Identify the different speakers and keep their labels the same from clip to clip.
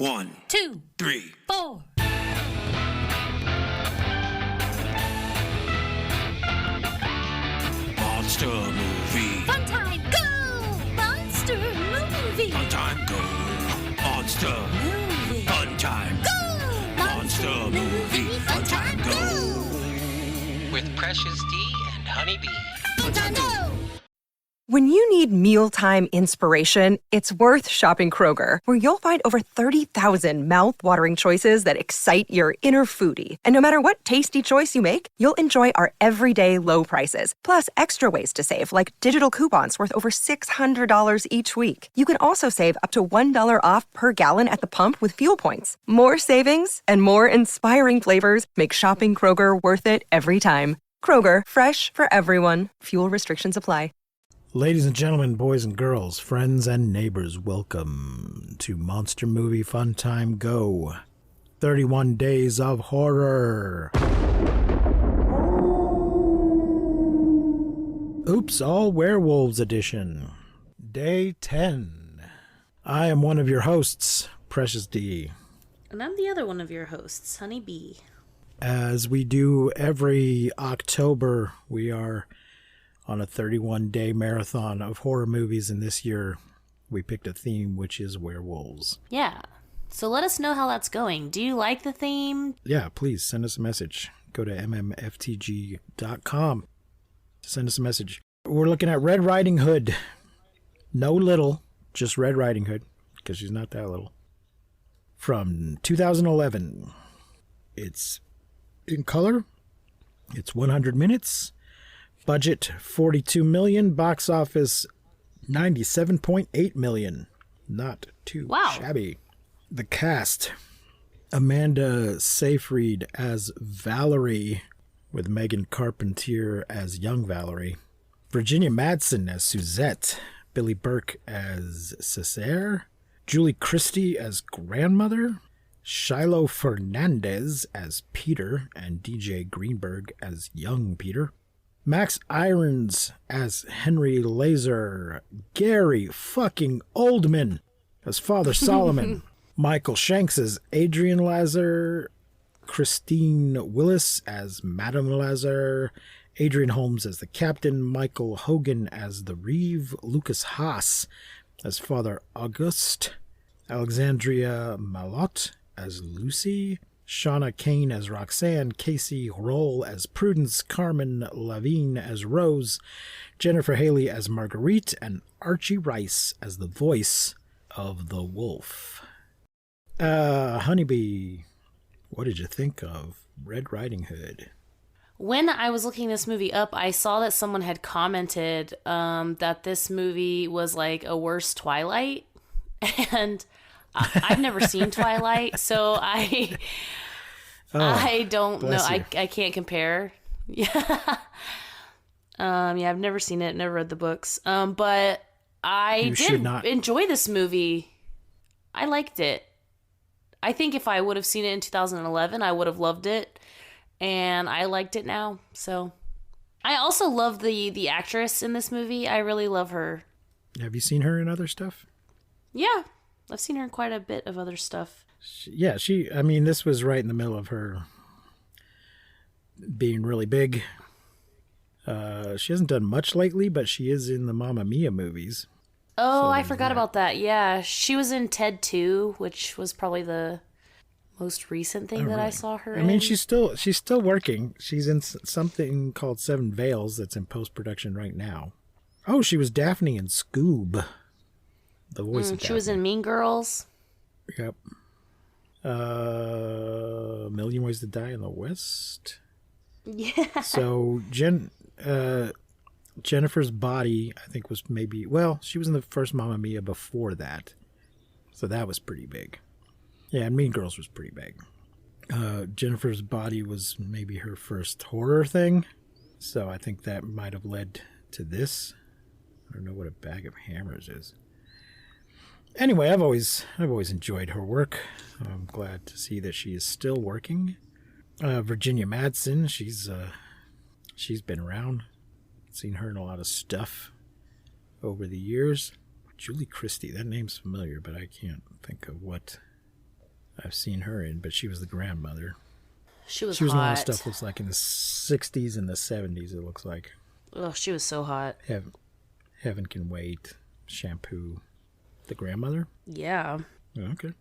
Speaker 1: 1,
Speaker 2: 2,
Speaker 1: 3,
Speaker 2: 4.
Speaker 1: Monster movie.
Speaker 2: Fun time, go! Monster movie.
Speaker 1: Fun time, go. Monster.
Speaker 2: Movie.
Speaker 1: Fun time.
Speaker 2: Go!
Speaker 1: Monster movie. Fun time, go.
Speaker 3: With Precious D and Honeybee.
Speaker 2: Fun time, go!
Speaker 4: When you need mealtime inspiration, it's worth shopping Kroger, where you'll find over 30,000 mouth-watering choices that excite your inner foodie. And no matter what tasty choice you make, you'll enjoy our everyday low prices, plus extra ways to save, like digital coupons worth over $600 each week. You can also save up to $1 off per gallon at the pump with fuel points. More savings and more inspiring flavors make shopping Kroger worth it every time. Kroger, fresh for everyone. Fuel restrictions apply.
Speaker 5: Ladies and gentlemen, boys and girls, friends and neighbors, welcome to Monster Movie Fun Time Go. 31 Days of Horror. Oops, All Werewolves Edition. Day 10. I am one of your hosts, Precious D.
Speaker 6: And I'm the other one of your hosts, Honey Bee.
Speaker 5: As we do every October, we are on a 31-day marathon of horror movies, and this year we picked a theme, which is werewolves.
Speaker 6: Yeah. So let us know how that's going. Do you like the theme?
Speaker 5: Yeah, please send us a message. Go to mmftg.com to send us a message. We're looking at Red Riding Hood. No little, just Red Riding Hood, because she's not that little. From 2011. It's in color. It's 100 minutes. Budget $42 million, box office $97.8 million. Not too shabby. The cast: Amanda Seyfried as Valerie, with Megan Carpentier as young Valerie. Virginia Madsen as Suzette. Billy Burke as Cesare. Julie Christie as grandmother. Shiloh Fernandez as Peter, and DJ Greenberg as young Peter. Max Irons as Henry Laser. Gary fucking Oldman as Father Solomon. Michael Shanks as Adrian Lazar. Christine Willis as Madame Lazar. Adrian Holmes as the Captain. Michael Hogan as the Reeve. Lucas Haas as Father August. Alexandria Malott as Lucy. Shauna Kane as Roxanne, Casey Roll as Prudence, Carmen Lavigne as Rose, Jennifer Haley as Marguerite, and Archie Rice as the voice of the wolf. Honeybee, what did you think of Red Riding Hood?
Speaker 6: When I was looking this movie up, I saw that someone had commented that this movie was like a worse Twilight. And I've never seen Twilight, so I don't know. I can't compare. Yeah. I've never seen it, never read the books. But I did enjoy this movie. I liked it. I think if I would have seen it in 2011, I would have loved it. And I liked it now. So I also love the actress in this movie. I really love her.
Speaker 5: Have you seen her in other stuff?
Speaker 6: Yeah. I've seen her in quite a bit of other stuff.
Speaker 5: This was right in the middle of her being really big. She hasn't done much lately, but she is in the Mamma Mia movies.
Speaker 6: Oh, I forgot about that. Yeah, she was in Ted 2, which was probably the most recent thing that I saw her in.
Speaker 5: I mean, she's still working. She's in something called Seven Veils that's in post-production right now. Oh, she was Daphne in Scoob. The voice of Daphne.
Speaker 6: She was in Mean Girls.
Speaker 5: Yep. A Million Ways to Die in the West.
Speaker 6: Yeah.
Speaker 5: So Jennifer's Body, I think, was she was in the first Mamma Mia before that. So that was pretty big. Yeah, and Mean Girls was pretty big. Jennifer's Body was maybe her first horror thing. So I think that might have led to this. I don't know what A Bag of Hammers is. Anyway, I've always enjoyed her work. I'm glad to see that she is still working. Virginia Madsen, she's been around. Seen her in a lot of stuff over the years. Julie Christie, that name's familiar, but I can't think of what I've seen her in, but she was the grandmother.
Speaker 6: She was
Speaker 5: in a lot of
Speaker 6: hot.
Speaker 5: stuff. Looks like in the 60s and the 70s. It looks like.
Speaker 6: Oh, she was so hot.
Speaker 5: Heaven Can Wait, Shampoo, the grandmother.
Speaker 6: Yeah.
Speaker 5: Okay.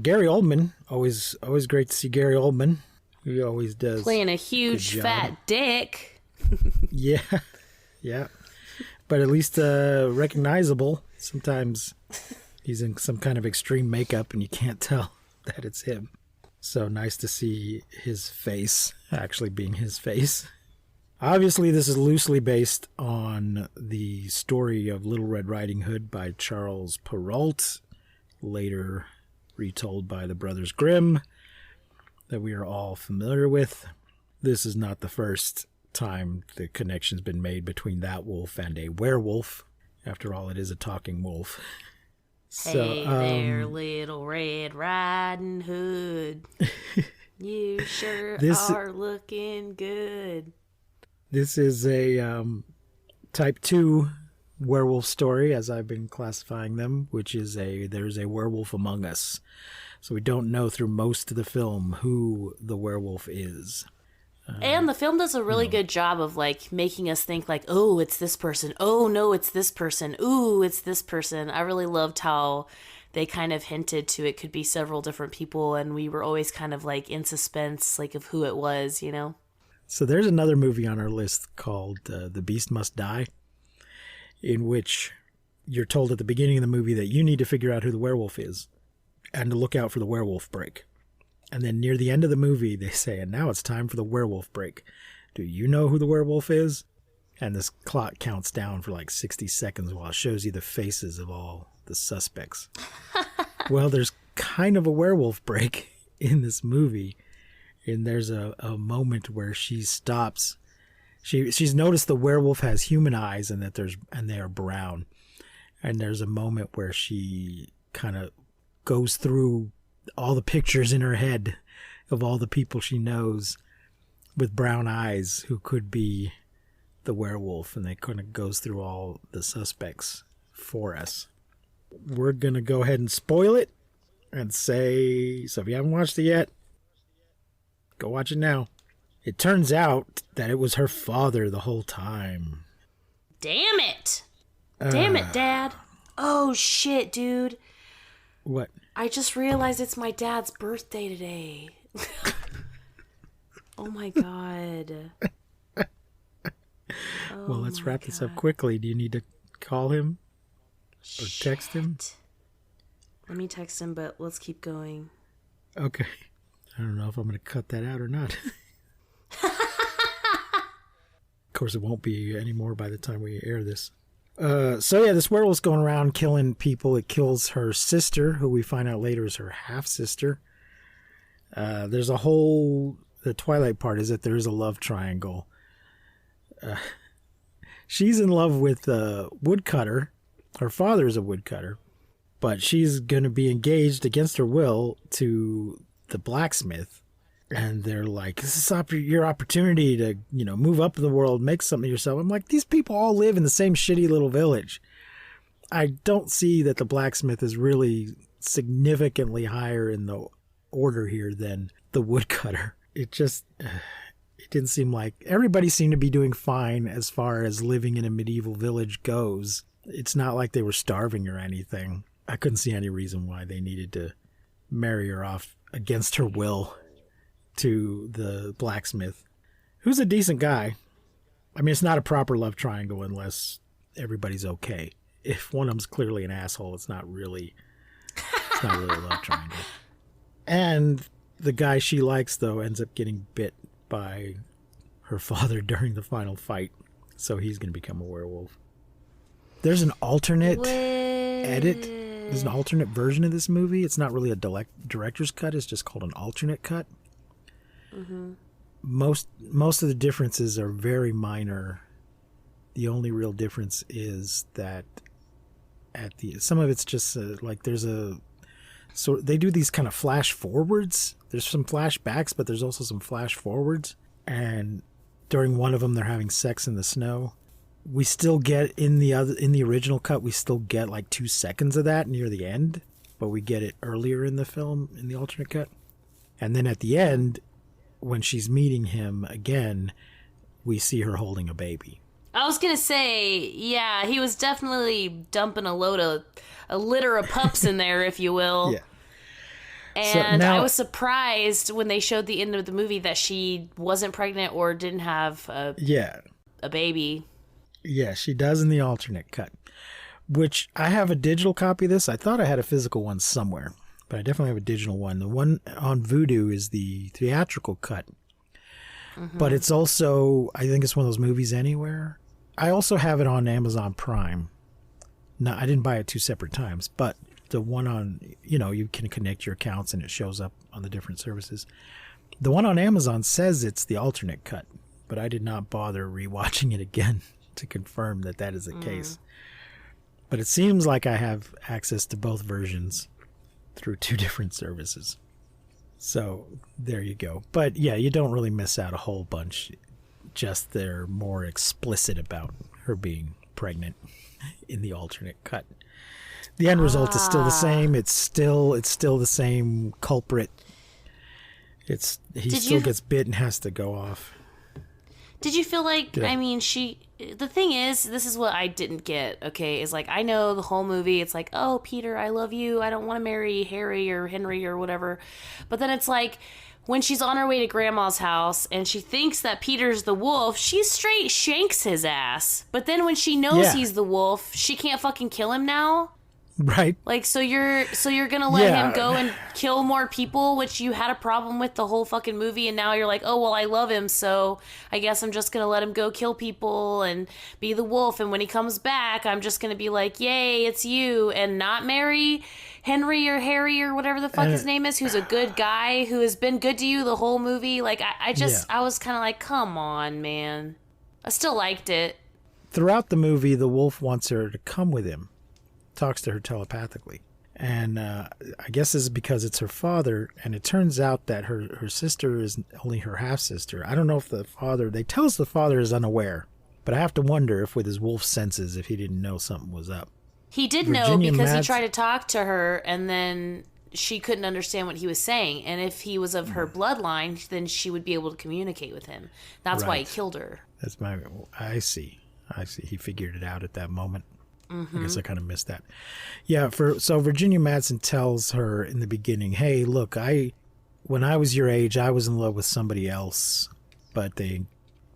Speaker 5: Gary Oldman, always great to see Gary Oldman. He always does
Speaker 6: playing a huge fat dick.
Speaker 5: Yeah. But at least recognizable. Sometimes he's in some kind of extreme makeup and you can't tell that it's him. So nice to see his face actually being his face. Obviously, this is loosely based on the story of Little Red Riding Hood by Charles Perrault, later retold by the Brothers Grimm, that we are all familiar with. This is not the first time the connection's been made between that wolf and a werewolf. After all, it is a talking wolf.
Speaker 6: Hey there, Little Red Riding Hood. You sure are looking good.
Speaker 5: This is a type 2 werewolf story, as I've been classifying them, which is there's a werewolf among us. So we don't know through most of the film who the werewolf is.
Speaker 6: And the film does a really good job of like making us think like, oh, it's this person. Oh, no, it's this person. Ooh, it's this person. I really loved how they kind of hinted to it could be several different people, and we were always kind of like in suspense, like of who it was, you know?
Speaker 5: So there's another movie on our list called The Beast Must Die, in which you're told at the beginning of the movie that you need to figure out who the werewolf is and to look out for the werewolf break. And then near the end of the movie, they say, and now it's time for the werewolf break. Do you know who the werewolf is? And this clock counts down for like 60 seconds while it shows you the faces of all the suspects. Well, there's kind of a werewolf break in this movie. And there's a moment where she stops. She's noticed the werewolf has human eyes and they are brown. And there's a moment where she kind of goes through all the pictures in her head of all the people she knows with brown eyes who could be the werewolf, and they kind of goes through all the suspects for us. We're going to go ahead and spoil it and say, so if you haven't watched it yet, go watch it now. It turns out that it was her father the whole time.
Speaker 6: Damn it. Damn it, Dad. Oh, shit, dude.
Speaker 5: What?
Speaker 6: I just realized it's my dad's birthday today. Oh, my God.
Speaker 5: Well, let's wrap this up quickly. Do you need to call him or text him?
Speaker 6: Let me text him, but let's keep going.
Speaker 5: Okay. I don't know if I'm going to cut that out or not. Of course, it won't be anymore by the time we air this. This werewolf's going around killing people. It kills her sister, who we find out later is her half-sister. There's the Twilight part is that there is a love triangle. She's in love with a woodcutter. Her father is a woodcutter. But she's going to be engaged against her will to the blacksmith. And they're like, this is your opportunity to, move up in the world, make something of yourself. I'm like, these people all live in the same shitty little village. I don't see that the blacksmith is really significantly higher in the order here than the woodcutter. It didn't seem like everybody seemed to be doing fine as far as living in a medieval village goes. It's not like they were starving or anything. I couldn't see any reason why they needed to marry her off against her will to the blacksmith, who's a decent guy. I mean, it's not a proper love triangle unless everybody's okay. If one of them's clearly an asshole, it's not really a love triangle. And the guy she likes, though, ends up getting bit by her father during the final fight, so he's going to become a werewolf. There's an alternate edit. There's an alternate version of this movie. It's not really a director's cut. It's just called an alternate cut. Mm-hmm. Most of the differences are very minor. The only real difference is that some of it's just so they do these kind of flash forwards. There's some flashbacks, but there's also some flash forwards. And during one of them, they're having sex in the snow. We still get in the original cut, we still get like 2 seconds of that near the end. but we get it earlier in the film in the alternate cut. And then at the end, when she's meeting him again, we see her holding a baby.
Speaker 6: I was gonna say, yeah, he was definitely dumping a litter of pups in there, if you will.
Speaker 5: Yeah.
Speaker 6: And I was surprised when they showed the end of the movie that she wasn't pregnant or didn't have a baby.
Speaker 5: Yeah, she does in the alternate cut, which I have a digital copy of this. I thought I had a physical one somewhere, but I definitely have a digital one. The one on Vudu is the theatrical cut, but it's also, I think it's one of those movies anywhere. I also have it on Amazon Prime. No, I didn't buy it 2 separate times, but the one on, you can connect your accounts and it shows up on the different services. The one on Amazon says it's the alternate cut, but I did not bother rewatching it again to confirm that is the case. But it seems like I have access to both versions through 2 different services. So there you go. But yeah, you don't really miss out a whole bunch. Just they're more explicit about her being pregnant in the alternate cut. The end result is still the same. It's still the same culprit. He still gets bit and has to go off.
Speaker 6: Did you feel like, the thing is, this is what I didn't get, okay, is like, I know the whole movie, it's like, oh, Peter, I love you, I don't want to marry Harry or Henry or whatever, but then it's like, when she's on her way to Grandma's house and she thinks that Peter's the wolf, she straight shanks his ass, but then when she knows he's the wolf, she can't fucking kill him now?
Speaker 5: Right.
Speaker 6: Like, so you're gonna let him go and kill more people, which you had a problem with the whole fucking movie, and now you're like, oh, well, I love him, so I guess I'm just gonna let him go kill people and be the wolf, and when he comes back, I'm just gonna be like, yay, it's you, and not marry Henry or Harry or whatever the fuck his name is, who's a good guy, who has been good to you the whole movie. Like, I was kind of like, come on, man. I still liked it.
Speaker 5: Throughout the movie, the wolf wants her to come with him. Talks to her telepathically, and I guess this is because it's her father, and it turns out that her sister is only her half-sister. I don't know if they tell us the father is unaware, but I have to wonder if with his wolf senses, if he didn't know something was up.
Speaker 6: He did know because he tried to talk to her, and then she couldn't understand what he was saying, and if he was of her bloodline, then she would be able to communicate with him. That's why he killed her.
Speaker 5: I see. He figured it out at that moment. I guess I kind of missed that. Yeah, so Virginia Madsen tells her in the beginning, hey, look, when I was your age, I was in love with somebody else, but they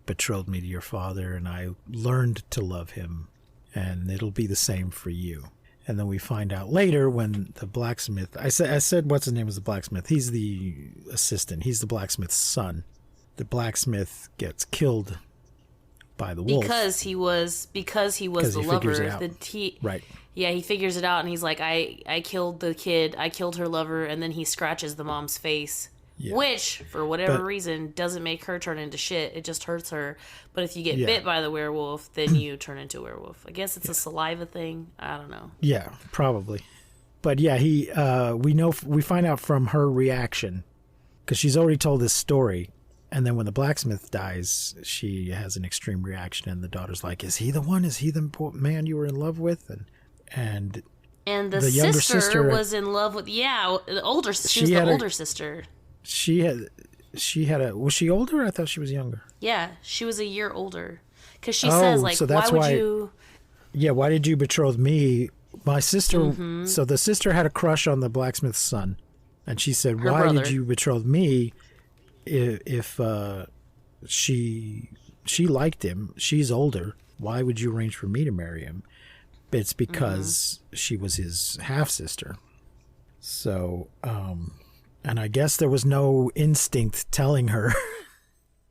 Speaker 5: betrothed me to your father, and I learned to love him, and it'll be the same for you. And then we find out later when the blacksmith, I said what's his name was the blacksmith. He's the assistant. He's the blacksmith's son. The blacksmith gets killed by the wolf
Speaker 6: because he was the lover.
Speaker 5: Right.
Speaker 6: Yeah, he figures it out, and he's like, I killed the kid, I killed her lover, and then he scratches the mom's face, which for whatever reason doesn't make her turn into shit. It just hurts her. But if you get bit by the werewolf, then you turn into a werewolf. I guess it's a saliva thing. I don't know.
Speaker 5: Yeah, probably. But yeah, we find out from her reaction, because she's already told this story. And then when the blacksmith dies, she has an extreme reaction, and the daughter's like, "Is he the one? Is he the man you were in love with?" And
Speaker 6: the younger sister was in love with the older. She was the older sister.
Speaker 5: Was she older? I thought she was younger.
Speaker 6: Yeah, she was a year older. Because she says, like, so why would you?
Speaker 5: Yeah, why did you betroth me? My sister. So the sister had a crush on the blacksmith's son, and she said, "Why did you betroth me?" If she liked him, she's older, why would you arrange for me to marry him? It's because she was his half-sister. So, and I guess there was no instinct telling her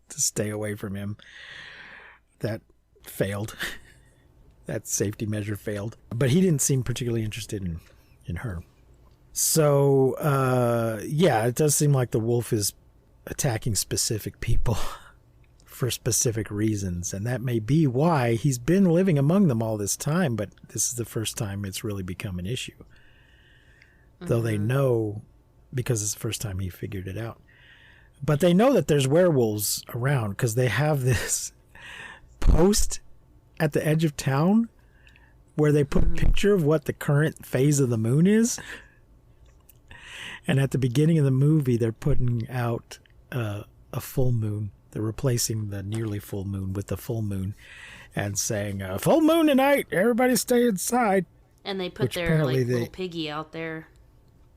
Speaker 5: to stay away from him. That failed. That safety measure failed. But he didn't seem particularly interested in her. So, it does seem like the wolf is attacking specific people for specific reasons, and that may be why he's been living among them all this time, but this is the first time it's really become an issue. Though they know, because it's the first time he figured it out. But they know that there's werewolves around because they have this post at the edge of town where they put a picture of what the current phase of the moon is. And at the beginning of the movie, they're putting out a full moon. They're replacing the nearly full moon with the full moon and saying, full moon tonight, everybody stay inside.
Speaker 6: And they put their little piggy out there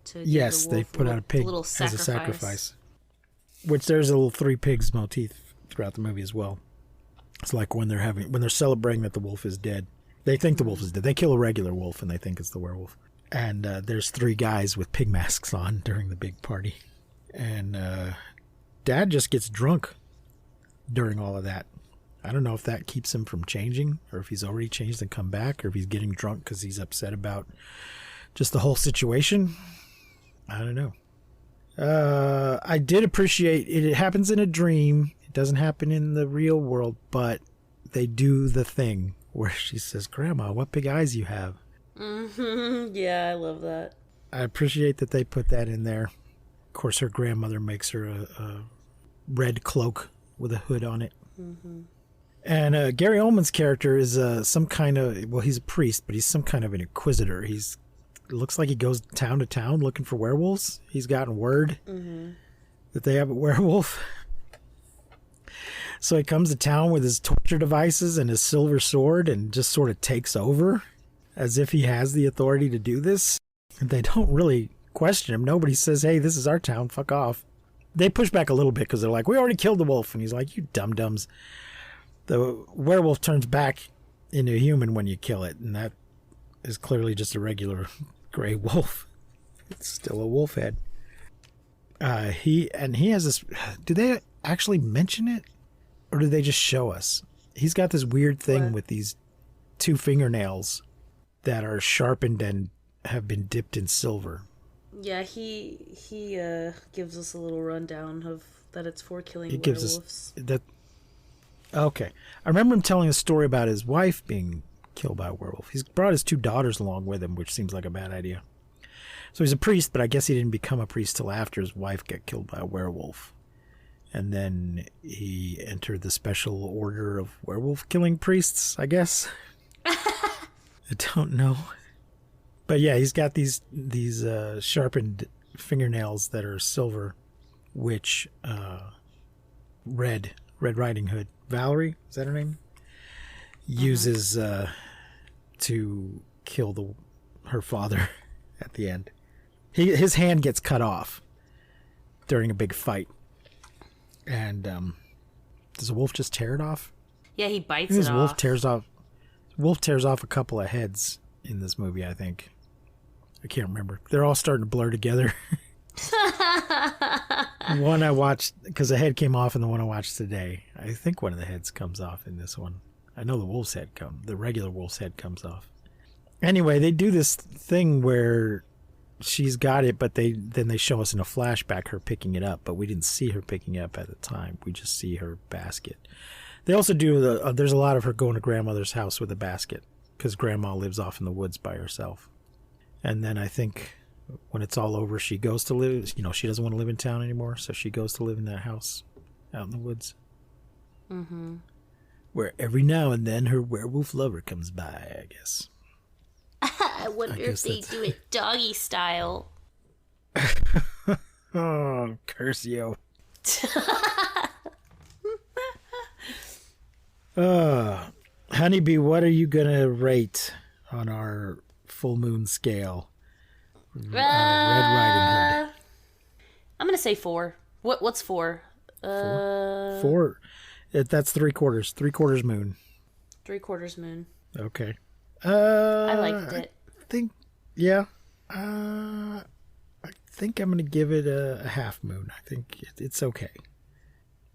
Speaker 6: to
Speaker 5: yes,
Speaker 6: give the wolf
Speaker 5: they put out a pig as a sacrifice. Which there's a little three pigs motif throughout the movie as well. It's like when they're celebrating that the wolf is dead. They think the wolf is dead. They kill a regular wolf and they think it's the werewolf. And there's three guys with pig masks on during the big party. And Dad just gets drunk during all of that. I don't know if that keeps him from changing, or if he's already changed and come back, or if he's getting drunk because he's upset about just the whole situation. I don't know. I did appreciate it. It happens in a dream. It doesn't happen in the real world, but they do the thing where she says, Grandma, what big eyes you have.
Speaker 6: Mm-hmm. Yeah, I love that.
Speaker 5: I appreciate that they put that in there. Of course, her grandmother makes her a red cloak with a hood on it. Mm-hmm. And Gary Oldman's character is some kind of, well, he's a priest, but he's some kind of an inquisitor. It looks like he goes town to town looking for werewolves. He's gotten word that they have a werewolf. So he comes to town with his torture devices and his silver sword and just sort of takes over as if he has the authority to do this. And they don't really question him. Nobody says, hey, this is our town, fuck off. They push back a little bit because they're like, we already killed the wolf. And he's like, you dum-dums. The werewolf turns back into a human when you kill it. And that is clearly just a regular gray wolf. It's still a wolf head. He has this, do they actually mention it? Or do they just show us? He's got this weird thing with these two fingernails that are sharpened and have been dipped in silver.
Speaker 6: Yeah, he gives us a little rundown of that it's for killing werewolves.
Speaker 5: Gives us that. Okay, I remember him telling a story about his wife being killed by a werewolf. He's brought his two daughters along with him, which seems like a bad idea. So he's a priest, but I guess he didn't become a priest till after his wife got killed by a werewolf. And then he entered the special order of werewolf killing priests, I guess. I don't know. But yeah, he's got these sharpened fingernails that are silver, which Red Riding Hood, Valerie, is that her name? Uses to kill her father at the end. His hand gets cut off during a big fight. And does the wolf just tear it off?
Speaker 6: Yeah, he bites it off.
Speaker 5: Wolf tears off a couple of heads in this movie, I think. I can't remember. They're all starting to blur together. One I watched, because the head came off in the one I watched today. I think one of the heads comes off in this one. I know the regular wolf's head comes off. Anyway, they do this thing where she's got it, but then they show us in a flashback her picking it up, but we didn't see her picking it up at the time. We just see her basket. They also do there's a lot of her going to grandmother's house with a basket because grandma lives off in the woods by herself. And then I think when it's all over, she goes to live, she doesn't want to live in town anymore, so she goes to live in that house out in the woods. Mm-hmm. Where every now and then her werewolf lover comes by, I guess.
Speaker 6: I wonder if they do it doggy style.
Speaker 5: Oh, curse you. Honeybee, what are you going to rate on our full moon scale? Red Riding Hood.
Speaker 6: I'm going to say 4. What's 4?
Speaker 5: 4? That's 3/4. 3/4 moon.
Speaker 6: 3/4 moon.
Speaker 5: Okay.
Speaker 6: I liked it.
Speaker 5: I think I'm going to give it a half moon. I think it's okay.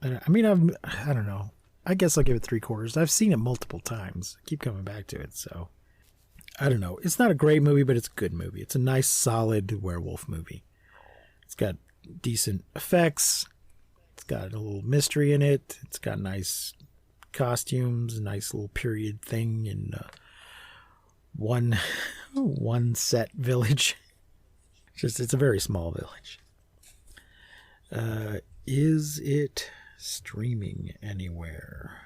Speaker 5: I don't know. I guess I'll give it 3/4. I've seen it multiple times. I keep coming back to it, so I don't know. It's not a great movie, but it's a good movie. It's a nice, solid werewolf movie. It's got decent effects. It's got a little mystery in it. It's got nice costumes, a nice little period thing in one set village. It's a very small village. Is it streaming anywhere?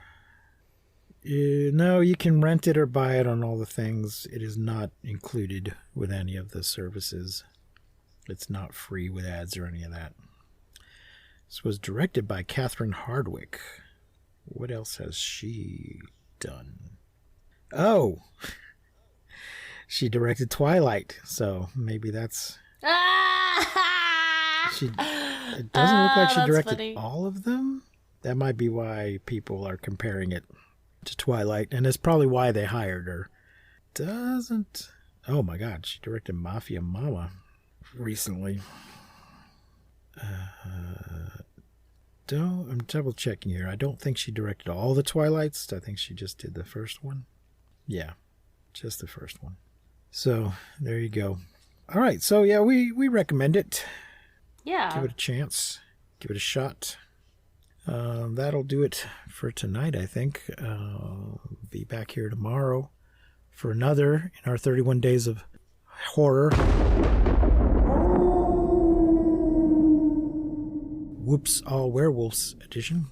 Speaker 5: No, you can rent it or buy it on all the things. It is not included with any of the services. It's not free with ads or any of that. This was directed by Catherine Hardwicke. What else has she done? Oh! She directed Twilight, so maybe that's... It doesn't look like she directed all of them. That might be why people are comparing it to Twilight, and it's probably why they hired her. Doesn't... Oh my god, she directed Mafia Mama recently. I'm double checking here. I don't think she directed all the Twilights. I think she just did the first one. Yeah, just the first one. So there you go. All right, so yeah, we recommend it.
Speaker 6: Yeah.
Speaker 5: Give it a chance. Give it a shot. That'll do it for tonight, I think. Be back here tomorrow for another in our 31 Days of Horror. Whoops, All Werewolves edition.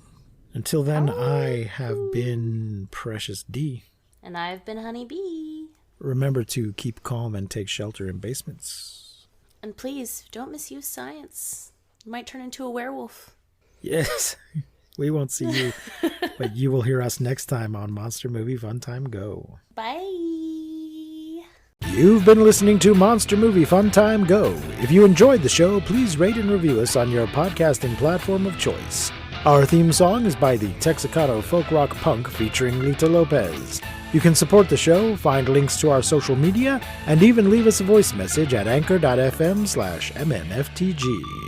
Speaker 5: Until then, I have been Precious D.
Speaker 6: And I've been Honey Bee.
Speaker 5: Remember to keep calm and take shelter in basements.
Speaker 6: And please, don't misuse science. You might turn into a werewolf.
Speaker 5: Yes, we won't see you, but you will hear us next time on Monster Movie Fun Time Go.
Speaker 6: Bye.
Speaker 5: You've been listening to Monster Movie Fun Time Go. If you enjoyed the show, please rate and review us on your podcasting platform of choice. Our theme song is by the Texacato Folk Rock Punk featuring Lita Lopez. You can support the show, find links to our social media, and even leave us a voice message at anchor.fm/mmftg.